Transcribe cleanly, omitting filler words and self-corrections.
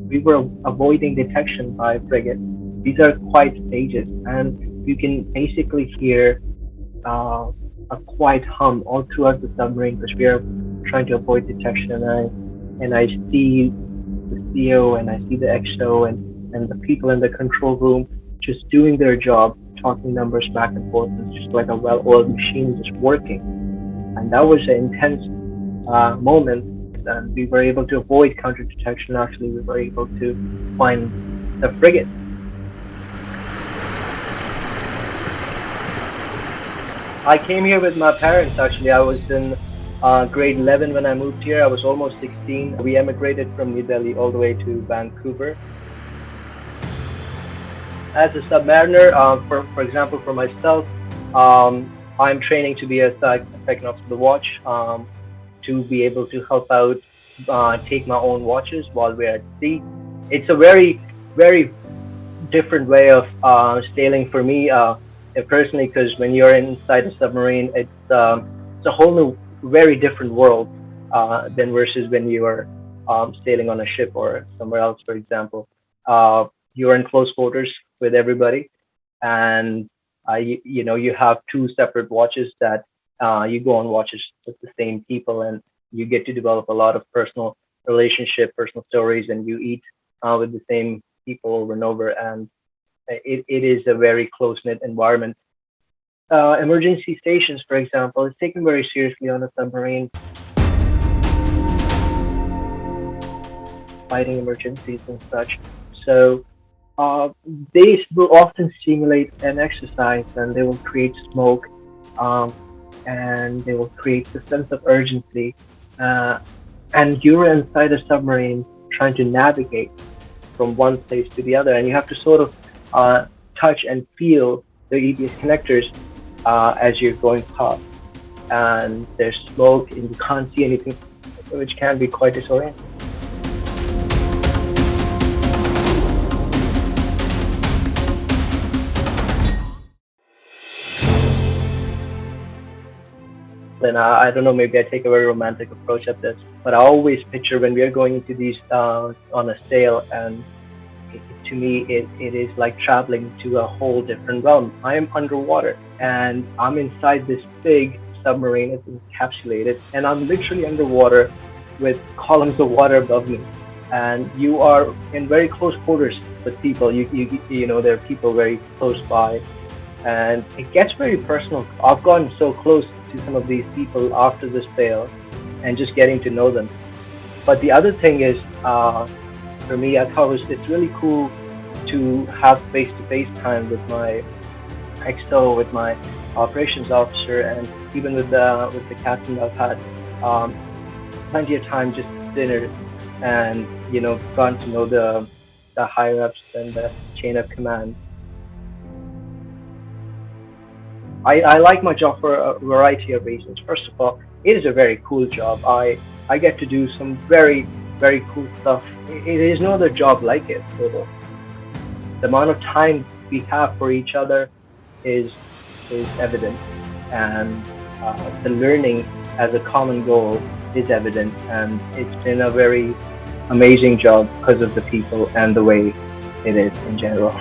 we were avoiding detection by frigate. These are quiet stages, and you can basically hear uh, a quiet hum all throughout the submarine because we are trying to avoid detection. And I see the CO and I see the XO and the people in the control room just doing their job, talking numbers back and forth. It's just like a well-oiled machine just working. And that was an intense moment. And we were able to avoid counter detection. Actually, we were able to find the frigate. I came here with my parents. Actually, I was in grade 11 when I moved here. I was almost 16. We emigrated from New Delhi all the way to Vancouver. As a submariner, for example, for myself, I'm training to be a second officer of the watch, to be able to help out, take my own watches while we're at sea. It's a very, very different way of sailing for me personally, because when you're inside a submarine, it's a whole new, very different world than versus when you are sailing on a ship or somewhere else. For example, you're in close quarters with everybody, and you have two separate watches that you go on watches with the same people, and you get to develop a lot of personal relationship, personal stories, and you eat with the same people over and over, and it is a very close-knit environment. Emergency stations, for example, is taken very seriously on a submarine. Fighting emergencies and such. So they will often simulate an exercise, and they will create smoke, and they will create a sense of urgency. And you're inside a submarine trying to navigate from one place to the other, and you have to sort of touch and feel the EBS connectors as you're going past. And there's smoke, and you can't see anything, which can be quite disorienting. And I don't know, maybe I take a very romantic approach at this, but I always picture when we are going into these on a sail, and to me, it is like traveling to a whole different realm. I am underwater, and I'm inside this big submarine. It's encapsulated, and I'm literally underwater with columns of water above me. And you are in very close quarters with people. You know, there are people very close by, and it gets very personal. I've gotten so close to some of these people after this sail, and just getting to know them. But the other thing is, for me, I thought it's really cool to have face-to-face time with my XO, with my operations officer, and even with the captain. I've had plenty of time just dinner, and gotten to know the higher ups and the chain of command. I like my job for a variety of reasons. First of all, it is a very cool job. I get to do some very, very cool stuff. There is no other job like it. So the amount of time we have for each other is evident, and the learning as a common goal is evident, and it's been a very amazing job because of the people and the way it is in general.